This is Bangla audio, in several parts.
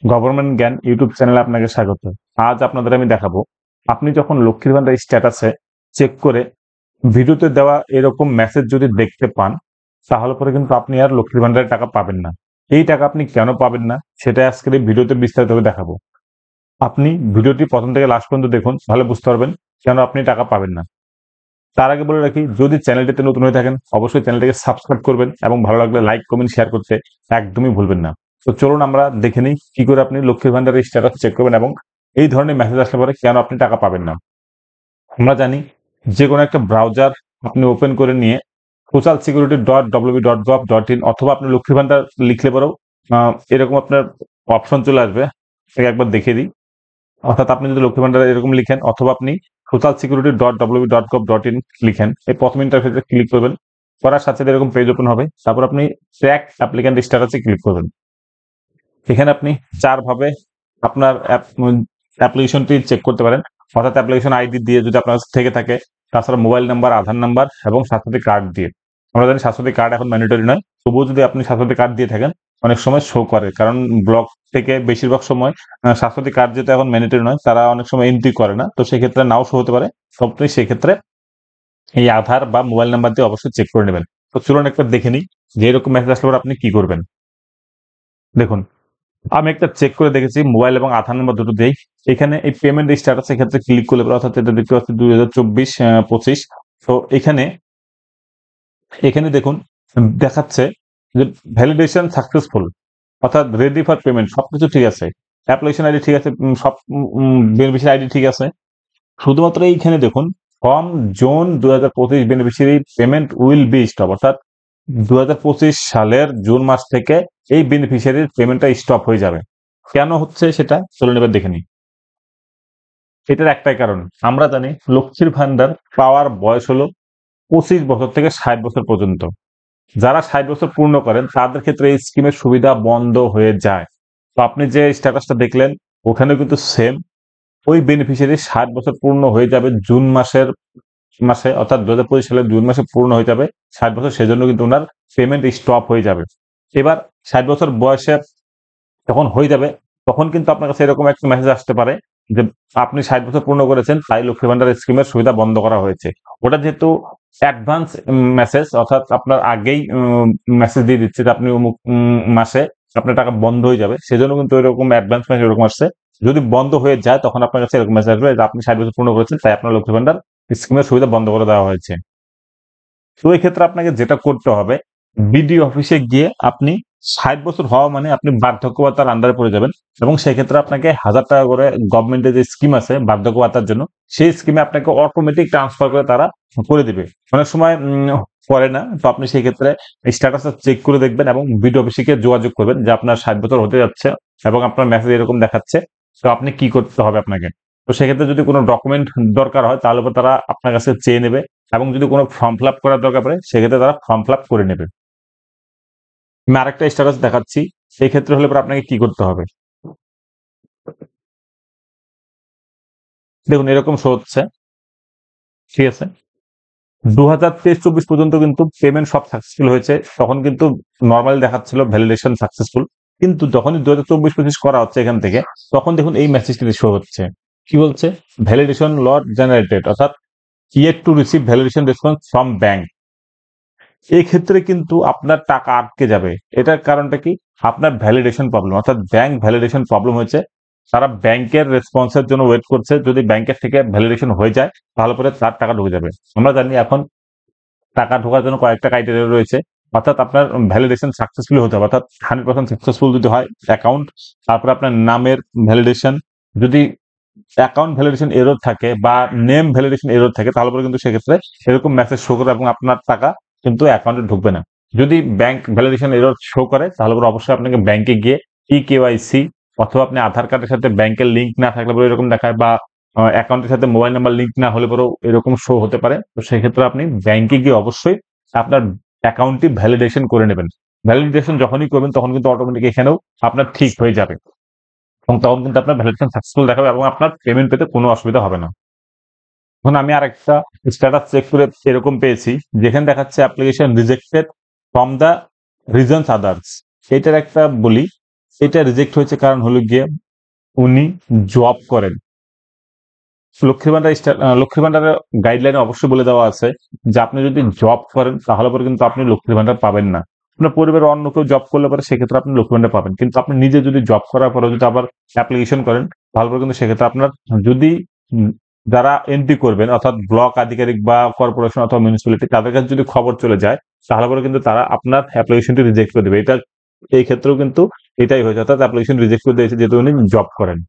গভর্নমেন্ট জ্ঞান ইউটিউব চ্যানেলে আপনাকে স্বাগত। আজ আপনাদের আমি দেখাবো, আপনি যখন লক্ষ্মীর ভান্ডার স্ট্যাটাসে চেক করে ভিডিওতে দেওয়া এরকম মেসেজ যদি দেখতে পান, তাহলে পরে কিন্তু আপনি আর লক্ষ্মীর ভান্ডারের টাকা পাবেন না। এই টাকা আপনি কেন পাবেন না সেটা আজকের এই ভিডিওতে বিস্তারিতভাবে দেখাবো। আপনি ভিডিওটি প্রথম থেকে লাস্ট পর্যন্ত দেখুন, তাহলে বুঝতে পারবেন কেন আপনি টাকা পাবেন না। তার আগে বলে রাখি, যদি চ্যানেলটিতে নতুন হয়ে থাকেন অবশ্যই চ্যানেলটিকে সাবস্ক্রাইব করবেন এবং ভালো লাগলে লাইক কমেন্ট শেয়ার করতে একদমই ভুলবেন না। তো চলুন আমরা দেখে নিই কি করে আপনি লক্ষ্মীর ভান্ডারের স্ট্যাটাস চেক করবেন এবং এই ধরনের মেসেজ আসলে পরে কেন আপনি টাকা পাবেন না। আমরা জানি, যে কোনো একটা ব্রাউজার আপনি ওপেন করে নিয়ে socialsecurity.wb.gov.in অথবা আপনি লক্ষ্মীর ভান্ডার লিখলে পরেও এরকম আপনার অপশন চলে আসবে। সেটাকে একবার দেখিয়ে দিই। অর্থাৎ আপনি যদি লক্ষ্মী ভান্ডার এরকম লিখেন অথবা আপনি socialsecurity.wb.gov.in লিখেন, এই প্রথম ইন্টারফেসে ক্লিক করবেন। করার সাথে সাথে এরকম পেজ ওপেন হবে। তারপর আপনি ট্র্যাক অ্যাপ্লিক্যান্ট স্ট্যাটাসে ক্লিক করবেন। এখানে আপনি চারভাবে আপনার অ্যাপ্লিকেশনটি চেক করতে পারেন। অর্থাৎ অ্যাপ্লিকেশন আইডি দিয়ে যদি আপনার কাছে থেকে থাকে, তাছাড়া মোবাইল নাম্বার, আধার নাম্বার এবং স্বাস্থ্যসাথী কার্ড দিয়ে। আমরা জানি স্বাস্থ্যসাথী কার্ড এখন ম্যান্ডেটরি নয়, তবুও যদি আপনি স্বাস্থ্যসাথী কার্ড দিয়ে থাকেন অনেক সময় শো করে, কারণ ব্লক থেকে বেশিরভাগ সময় স্বাস্থ্যসাথী কার্ড যেটা এখন ম্যান্ডেটরি নয়, তারা অনেক সময় এন্ট্রি করে না, তো সেক্ষেত্রে নাও শো হতে পারে। তো আপনি সেক্ষেত্রে এই আধার বা মোবাইল নাম্বার দিয়ে অবশ্যই চেক করে নেবেন। তো চলুন একবার দেখে নিই যে এরকম মেসেজ আসলে পরে আপনি কি করবেন। দেখুন, আমি একটা চেক করে দেখেছি মোবাইল এবং আধার নাম্বার দুটো দিয়েই। এখানে এই পেমেন্ট স্ট্যাটাস ক্ষেত্রে ক্লিক করলে পরে, অর্থাৎ এটা দেখতে পাচ্ছি 2024-25। তো এখানে এখানে দেখুন দেখাচ্ছে যে ভ্যালিডেশন সাকসেসফুল, অর্থাৎ রেডি ফর পেমেন্ট, সবকিছু ঠিক আছে। অ্যাপ্লিকেশন আইডি ঠিক আছে, সব বেনিফিশিয়ারি আইডি ঠিক আছে। শুধুমাত্র এইখানে দেখুন, from June 2025 beneficiary payment will be stop, অর্থাৎ 2025 সালের জুন মাস থেকে এই বেনিফিশিয়ারির পেমেন্টটা স্টপ হয়ে যাবে। কেন হচ্ছে সেটা চলুন এবার দেখে নিই। এটার একটাই কারণ, আমরা জানি লক্ষ্মীর ভান্ডার পাওয়ার বয়স হলো 25 বছর থেকে 60 বছর পর্যন্ত। যারা 60 বছর পূর্ণ করেন তাদের ক্ষেত্রে এই স্কিমের সুবিধা বন্ধ হয়ে যায়। তো আপনি যে স্ট্যাটাসটা দেখলেন ওখানে কিন্তু সেম, ওই বেনিফিশিয়ারি 60 বছর পূর্ণ হয়ে যাবে জুন মাসে, অর্থাৎ 2025 সালের জুন মাসে পূর্ণ হয়ে যাবে 60 বছর, সেজন্য কিন্তু ওনার পেমেন্ট স্টপ হয়ে যাবে। এবার 60 বছর বয়সে যখন হয়ে যাবে, তখন কিন্তু আপনার কাছে এরকম একটা মেসেজ আসতে পারে যে আপনি 60 বছর পূর্ণ করেছেন, তাই লক্ষ্মী ভান্ডার স্কিমের সুবিধা বন্ধ করা হয়েছে। ওটা যেহেতু অ্যাডভান্স মেসেজ, অর্থাৎ আপনার আগেই মেসেজ দিয়ে দিচ্ছে যে আপনি অমুক মাসে আপনার টাকা বন্ধ হয়ে যাবে, সেজন্য কিন্তু এরকম অ্যাডভান্স মেসেজ এরকম আসছে। যদি বন্ধ হয়ে যায় তখন আপনার কাছে এরকম মেসেজ আসবে যে আপনি 60 বছর পূর্ণ করেছেন, তাই আপনার লক্ষ্মী ভান্ডার স্কিমের সুবিধা বন্ধ করে দেওয়া হয়েছে। তো এই ক্ষেত্রে আপনাকে যেটা করতে হবে, বিডিও অফিসে গিয়ে আপনি 60 বছর হওয়া মানে আপনি বার্ধক্য ভাতার আন্ডারে পড়ে যাবেন, এবং সেক্ষেত্রে আপনাকে 1000 টাকা করে গভর্নমেন্টের যে স্কিম আছে বার্ধক্য ভাতার জন্য, সেই স্কিমে আপনাকে অটোমেটিক ট্রান্সফার করে তারা করে দিবে। অনেক সময় করে না, তো আপনি সেই ক্ষেত্রে স্ট্যাটাস চেক করে দেখবেন এবং বিডিও অফিসে গিয়ে যোগাযোগ করবেন যে আপনার 60 বছর হতে যাচ্ছে এবং আপনার মেসেজ এরকম দেখাচ্ছে, তো আপনি কি করতে হবে আপনাকে। তো সেক্ষেত্রে যদি কোনো ডকুমেন্ট দরকার হয় তাহলে তারা আপনার কাছে চেয়ে নেবে, এবং যদি কোনো ফর্ম ফিল আপ করার দরকার পড়ে সেক্ষেত্রে তারা ফর্ম ফিল আপ করে নেবে। আমি আরেকটা স্ট্যাটাস দেখাচ্ছি, সেই ক্ষেত্রে হলে পরে আপনাকে কি করতে হবে। দেখুন এরকম শো হচ্ছে, ঠিক আছে। 2023-24 পর্যন্ত কিন্তু পেমেন্ট সব সাকসেসফুল হয়েছে, তখন কিন্তু নর্মালি দেখাচ্ছিল ভ্যালিডেশন সাকসেসফুল। কিন্তু যখনই 2024-25 করা হচ্ছে এখান থেকে, তখন দেখুন এই মেসেজটি শো হচ্ছে। কি বলছে? ভ্যালিডেশন লট জেনারেটেড, অর্থাৎ yet to receive validation response from bank. এই ক্ষেত্রে কিন্তু আপনার টাকা আটকে যাবে। এটার কারণটা কি? আপনার ভ্যালিডেশন প্রবলেম, অর্থাৎ ব্যাংক ভ্যালিডেশন প্রবলেম হয়েছে। তারা ব্যাংকের রেসপন্সের জন্য ওয়েট করছে, যদি ব্যাংকের থেকে ভ্যালিডেশন হয়ে যায় তাহলে পরে তার টাকা ঢুকে যাবে। আমরা জানি এখন টাকা ঢোকার জন্য কয়েকটা ক্রাইটেরিয়া রয়েছে, অর্থাৎ আপনার ভ্যালিডেশন সাকসেসফুল হতে হবে, অর্থাৎ 100% সাকসেসফুল যদি হয় অ্যাকাউন্ট, তারপরে আপনার নামের ভ্যালিডেশন। যদি অ্যাকাউন্ট ভ্যালিডেশন এরর থাকে বা নেম ভ্যালিডেশন এরর থাকে তাহলে পরে কিন্তু সেক্ষেত্রে এরকম মেসেজ শো করে এবং আপনার টাকা কিন্তু অ্যাকাউন্টে ঢুকবে না। যদি ব্যাংক ভ্যালিডেশন এরর শো করে তাহলে পরে অবশ্যই আপনাকে ব্যাংকে গিয়ে ইকেওয়াইসি, অথবা আপনি আধার কার্ডের সাথে ব্যাংকের লিঙ্ক না থাকলে পরে এরকম দেখায়, বা অ্যাকাউন্টের সাথে মোবাইল নাম্বার লিঙ্ক না হলে পরেও এরকম শো হতে পারে। তো সেক্ষেত্রে আপনি ব্যাংকে গিয়ে অবশ্যই আপনার অ্যাকাউন্টটি ভ্যালিডেশন করে নেবেন। ভ্যালিডেশন যখনই করবেন তখন কিন্তু অটোমেটিক এখানেও আপনার ঠিক হয়ে যাবে, এবং তখন কিন্তু আপনার ভ্যালিডেশন সাকসেসফুল দেখাবে এবং আপনার পেমেন্ট পেতে কোনো অসুবিধা হবে না। এখন আমি আরেকটা স্ট্যাটাস চেক করে এরকম পেয়েছি, যেখানে দেখাচ্ছে application rejected from the reasons others. এটার একটা বলি, এটা রিজেক্ট হয়েছে কারণ হলো গিয়ে উনি জব করেন। লক্ষ্মীর ভান্ডারের গাইডলাইনে অবশ্যই বলে দেওয়া আছে যে আপনি যদি জব করেন তাহলে পরে কিন্তু আপনি লক্ষ্মীর ভান্ডার পাবেন না। আপনার পরিবারের অন্য কেউ জব করলে পরে সেক্ষেত্রে আপনি লক্ষ্মীর ভান্ডার পাবেন, কিন্তু আপনি নিজে যদি জব করার পরে যদি আবার অ্যাপ্লিকেশন করেন তাহলে পরে কিন্তু সেক্ষেত্রে আপনার যদি যারা এন্ট্রি করবেন অর্থাৎ ব্লক আধিকারিক বা কর্পোরেশন অথবা মিউনিসিপ্যালিটি তাদের কাছে যদি খবর চলে যায় তাহলে পরে কিন্তু তারা আপনার অ্যাপ্লিকেশনটি রিজেক্ট করে দেবে। এটা এই ক্ষেত্রেও কিন্তু এটাই হয়েছে, অর্থাৎ অ্যাপ্লিকেশন রিজেক্ট করে দিয়েছে যেহেতু উনি জব করেন।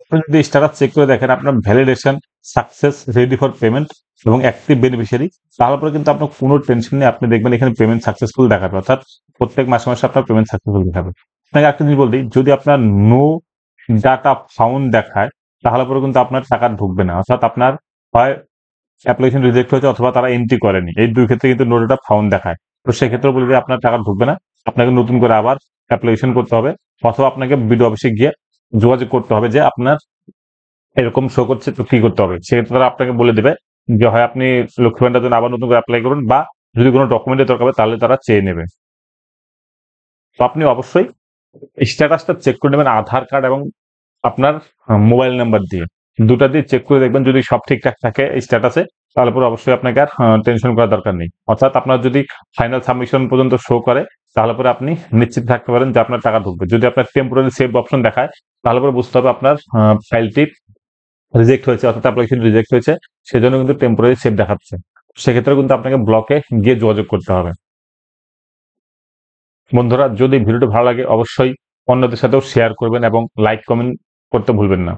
আপনি যদি স্ট্যাটাস চেক করে দেখেন আপনার validation success ready for payment এবং অ্যাক্টিভ বেনিফিশিয়ারি, তারপরে কিন্তু আপনার কোনো টেনশন নেই। আপনি দেখবেন এখানে পেমেন্ট সাকসেসফুল দেখাবে, অর্থাৎ প্রত্যেক মাসে মাসে আপনার পেমেন্ট সাকসেসফুল দেখাবে। আপনাকে একটা জিনিস বলতে যদি আপনার নো ডাটা ফাউন্ড দেখায় তাহলে পরে কিন্তু আপনার টাকা ঢুকবে না, অর্থাৎ আপনার হয় অ্যাপ্লিকেশন রিজেক্ট হয়েছে অথবা তারা এন্ট্রি করেনি, এই দুই ক্ষেত্রে কিন্তু নো ডাটা ফাউন্ড দেখায়। তো সেক্ষেত্রে বলে যে আপনার টাকা ঢুকবে না, আপনাকে নতুন করে আবার অ্যাপ্লিকেশন করতে হবে অথবা আপনাকে বিডিও অফিসে গিয়ে যোগাযোগ করতে হবে যে আপনার এরকম শো করছে তো কি করতে হবে। সেক্ষেত্রে তারা আপনাকে বলে দেবে যে হয় আপনি লক্ষ্মী ভান্ডার জন্য আবার নতুন করে অ্যাপ্লাই করুন বা যদি কোনো ডকুমেন্টের দরকার হবে তাহলে তারা চেয়ে নেবে। তো আপনি অবশ্যই স্ট্যাটাসটা চেক করে নেবেন আধার কার্ড এবং আপনার মোবাইল নাম্বার দিয়ে, দুটা দিয়ে চেক করে দেখবেন যদি সব ঠিকঠাক থাকে স্ট্যাটাসে তাহলে পরে অবশ্যই আপনাকে আর টেনশন করার দরকার নেই। অর্থাৎ আপনার যদি ফাইনাল সাবমিশন পর্যন্ত শো করে তাহলে পরে আপনি নিশ্চিত থাকতে পারেন যে আপনার টাকা ঢুকবে। যদি আপনার টেম্পোরারি সেভ অপশন দেখায় তাহলে পরে বুঝতে হবে আপনার ফাইলটি রিজেক্ট হয়েছে অর্থাৎ অ্যাপ্লিকেশন রিজেক্ট হয়েছে, সেজন্য কিন্তু টেম্পোরারি সেভ দেখাচ্ছে। সেক্ষেত্রে কিন্তু আপনাকে ব্লকে গিয়ে যোগাযোগ করতে হবে। বন্ধুরা যদি ভিডিওটি ভালো লাগে অবশ্যই অন্যদের সাথেও শেয়ার করবেন এবং লাইক কমেন্ট করতে ভুলবেন না।